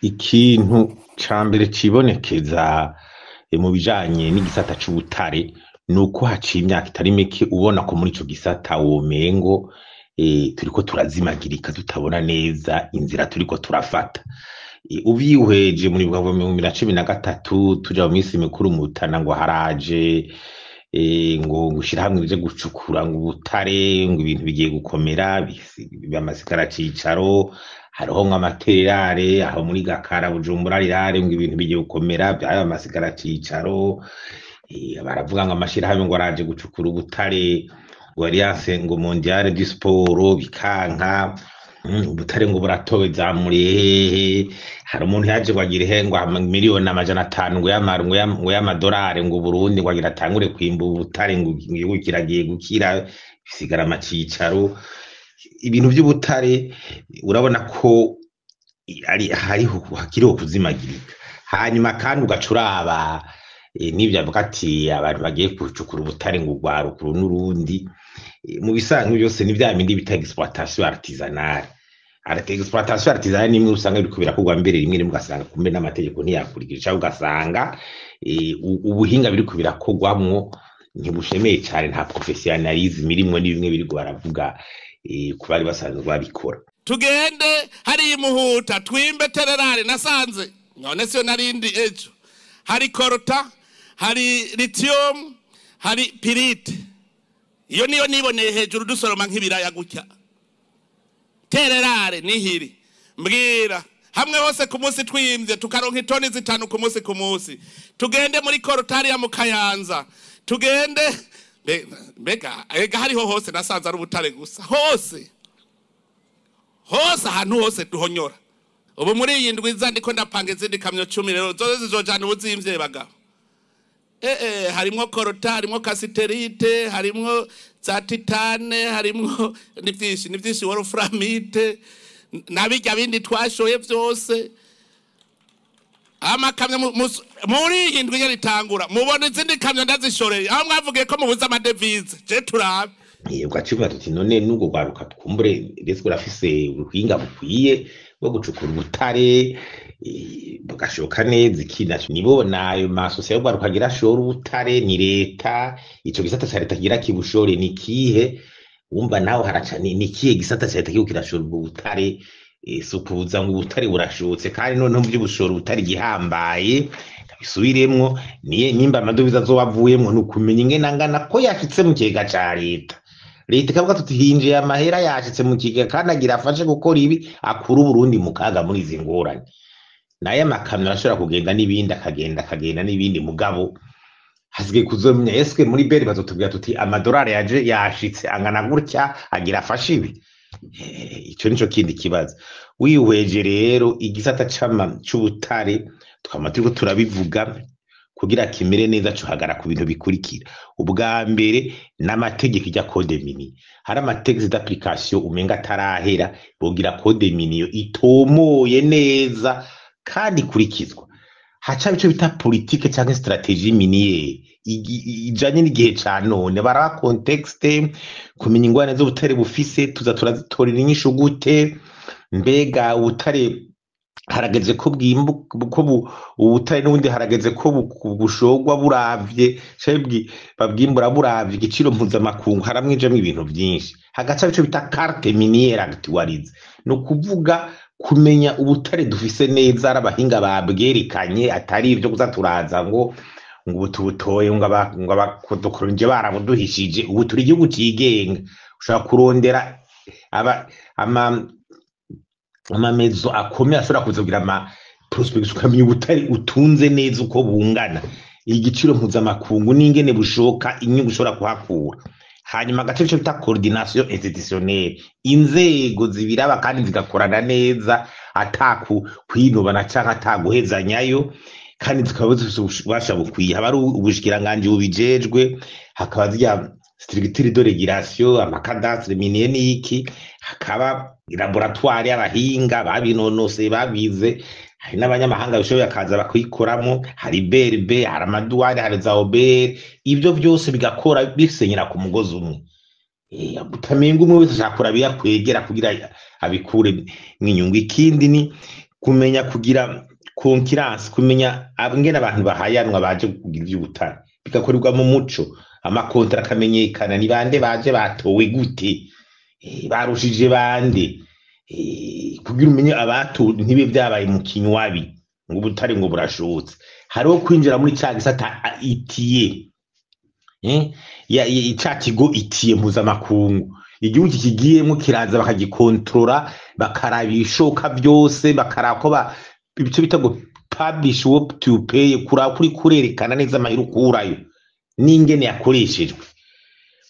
Ikintu ca mbere cibonekeza mu bijanye n'igisata c'ubutare nuko haciye imyaka itari mike ubona ko muri ico gisata womengo turiko turazimagirika tutabona neza inzira turiko turafata. Uvyihweje muri 2013 tuja mu minsi mikuru mu Rutana ngo haraje ngo gushirahamwe rije gucukura ngo ubutare ngo ibintu bigiye gukomera bamasigara cicaro hariho nk'amaterare aho muri Gakara Bujumbura rirare ngo ibintu bigiye gukomera byayo amasigara cicaro baravuga ngo amashirahamwe ngo araje gucukura ubutare ngo Alliance ngo Mondiale du Sport bikanka ubutare ngo buratowe zamuriye hari umuntu yaje kwagira ihengwa miliyoni 500 ngo y'amadolari ngo Burundi ngo agira atangure kwimba ubutare ngo igihugu kiragiye gukira bisigara amacicaro. Ibintu by'ubutare urabona ko hariho hakiriho kuzimagirika, hanyuma kandi ugacuraba n'ibyo avuga ati abantu bagiye gucukura ubutare ngo ugwarukuru n'urundi mu bisanzwe byose ni bya bindi bita exploitation artisanale. Exploitation artisanale nimwe usanga biriko birakorwa mbere rimwe ugasanga kumbe n'amategeko ntiyakurikije cyangwa ugasanga ubuhinga biriko birakorwamwo ntibushemeye cyane, nta professionalism irimwo n'ibimwe biri baravuga ku bari basanzwe babikora. Tugende hari imuhuta twimbe tererare nasanze none siyo narindi ejo hari korota hari lithium hari pirite iyo niyo niboneye hejuru dusoroma nk'ibiraya gutya tererare nihiri mbwira hamwe hose ku munsi twimvye tukaronka itoni 5 ku munsi tugende muri korotari ya mu Kayanza tugende mbega hariho hose nasanze ari ubutare gusa hose ahantu hose duhonyora. Ubu muri iyi ndwiza ndiko ndapanga izindi kamyo 10 rero zose zizojana ubuzimvye bagabo harimwo korota harimwo kasiterite harimwo za titane harimwo nivyinshi wolframite nabijya bindi twashoye byose amakamyo muri iyi ndwiza ritangura mubona izindi kamyo ndazishoreye aho mwavugiye ko mubuza amadevize je turabe ugacivuga tuti none nubwo gwaruka twumbure ndetse urafise uruhinga bukwiye bwo gucukura ubutare bugashoka neza ikina nibo nayo masosiyete gwaruka gira shora ubutare ni leta ico gisata ca leta gira kibushore ni kihe wumva naho haraca ni kihe gisata ca leta kirashora ubutare sukuza ngo ubutare burashotse kandi none mu by'ubushora ubutare gihambaye bisubiremwo nimba amadovize azowavuyemwo nukumenya ingena ngana ko yashitse mu kigega ca leta ikavuga tuti hinjiye amahera yashitse mu kigega kandi agira afashe gukora ibi akura Burundi mu kaga muri izi ngorane. Naye amakamyo arashobora kugenda n'ibindi akagenda n'ibindi mugabo hasigaye kuzomenya eske muri beri bazotubwira tuti amadolari yaje yashitse angana gutya agira afashe ibi. Ico nico kindi kibazo. Wihweje rero igisata c'ubutare twamatiriko turabivuga kugira kimere neza cyo hagara ku bintu bikurikira. Ubwa mbere n'amategeko ya code mini hari amategeko d'application umenga tarahera bogira code mini yo itomoye neza kandi kurikizwa. Haca bico bita politique cyangwa strategie miniere ijanye n'igihe ca none bara context kumenya ingwane zo butare bufise tuza turazitorera inyishu gute mbega ubutare harageze ko ubutare n'ubundi harageze ko bushogwa buravye cebwi babwimbura buravye igiciro mpuzamakungu haramwijemo ibintu byinshi hagaca bico bita carte minière actualisée no kuvuga kumenya ubutare dufise neza arabahinga babwerekanye atari ivyo kuza turaza ngo ubutubutoye ngo abakodokoronje barabuduhishije ubu turi igihugu cigenga ushaka kurondera amamezo akomeye ashobora kuzogira prospectus ukamenya ubutare utunze neza uko bungana igiciro mpuzamakungu n'ingene bushoka inyungu ushobora kuhakura. Hanyuma agace cyo bita coordination institutionnelle inzego zibiraba kandi zigakorana neza ataku kwinubana cyangwa ataguhezanyayo kandi zikaba zibasha bukwiye haba ari ubushikiranganje bubijejwe hakaba zya structure de régulation amakadastre minier niki hakaba laboratoire y'abahinga babinonose babize hari n'abanyamahanga bishoboye akaza bakikoramo hari BRB hari amaduwari hari za OBR ibyo byose bigakora bisenyera ku mugozi umwe utamenga umwe wese ashakora biyakwegera kugira abikure mwinyungu. Ikindi ni kumenya kugira konkiransi, kumenya ngene abantu bahayanwa baje kugira ivy'ubutare bigakorerwa mu muco, amakontra akamenyekana, ni bande baje batowe gute, barushije bande, kugira umenye abatowe ntibe vyabaye mu kinywabi ngo ubutare ngo burashotse. Hariho kwinjira muri ca gisata itiye, ica kigo itiye mpuzamakungu, igihugu kikigiyemo kiraza bakagikontorora, bakaraba ibishoka byose, bakaraba ko ibice bita ngo publish what to pay, kuraba kuri kurerekana neza amahera ukurayo n'ingene yakoreshejwe,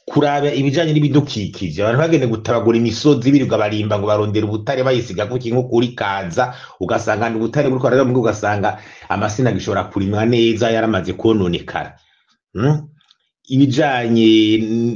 kuraba ibijanye n'ibidukikije. Abantu bagende gutabagura imisozi birirwa barimba ngo barondera ubutare bayisiga kuki nko kuri kaza, ugasanga ubutare buriko araza mu ugasanga amasina gishobora kurimwa neza yaramaze kononekara. Ibijanye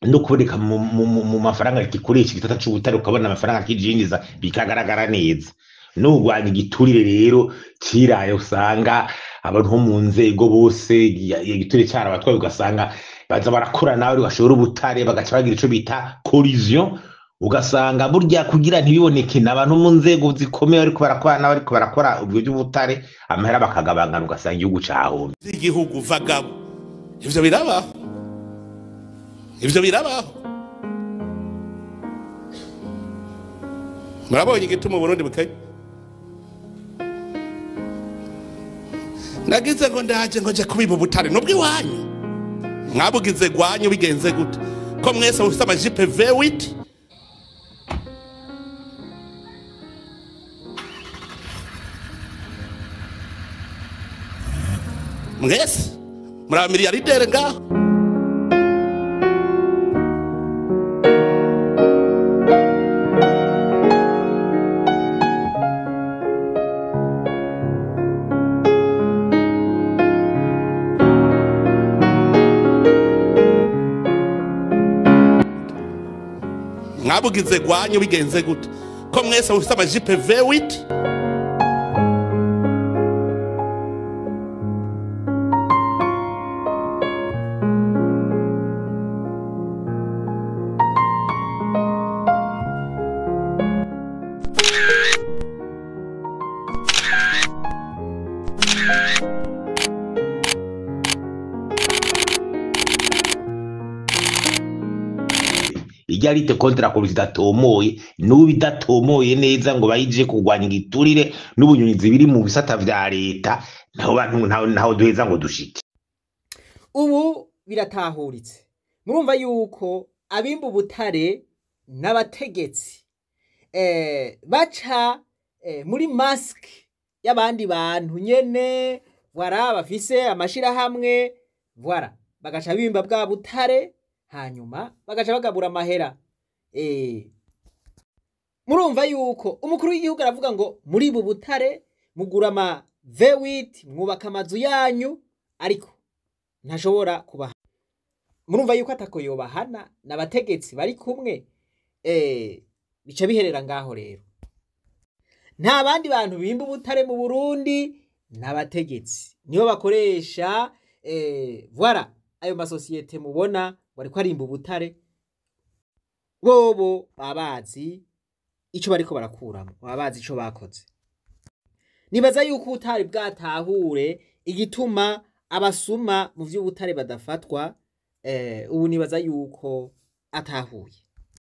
no kuboneka mu mafaranga gikoresha igitata c'ubutare, ukabona amafaranga kijinjiza bikagaragara neza. N'urwanya igiturire rero kiraye, usanga abantu ho mu nzego bose igiturire cyara abatwaye, ugasanga baza barakora nawe bashobora ubutare bagaca bagira ico bita collision, ugasanga burya kugira ntibiboneke n'abantu mu nzego zikomeye ariko barakora ubwo by'ubutare, amahera bakagabangana, ugasanga igihugu cahombe. Igihugu vagabo ivyo birabaho, ivyo birabaho. Murabonye igituma Burundi bukaye. Nagize ngo ndaje ngo je kubiba ubutare nubwo iwanyu mwabugize gwanyu bigenze gute ko mwese mufite amajipe V8 mwese muri miliyardere ngaho. Mwabugize gwanyu bigenze gute ko mwese mufite amajipe V8. Igarite kontra ko bidatomoye n'ubidatomoye neza ngo bayije kugwanya igiturire n'ubunyunyizi biri mu bisata vya leta, naho bantu naho duheza ngo dushike. Ubu biratahuritse, murumva yuko abimba ubutare n'abategetsi baca muri mask y'abandi bantu nyene, voilà, bafise amashirahamwe, voilà, bagaca bimba bwa butare hanyuma bagaca bagabura amahera. Murumva yuko umukuru w'igihugu aravuga ngo muri bu butare mugura ama V8 mwubaka amazu yanyu, ariko ntashobora kubaha. Murumva yuko atako yobahana n'abategetsi bari kumwe, bica biherera ngaho rero. Nta bandi bantu bimba ubutare mu Burundi n'abategetsi niyo bakoresha, voilà, ayo masosiyete mubona bariko arimba ubutare, bobo babazi ico bariko barakuramo, babazi ico bakoze. Nibaza yuko ubutare bwatahure igituma abasuma mu vy'ubutare badafatwa, ubu nibaza yuko atahuye.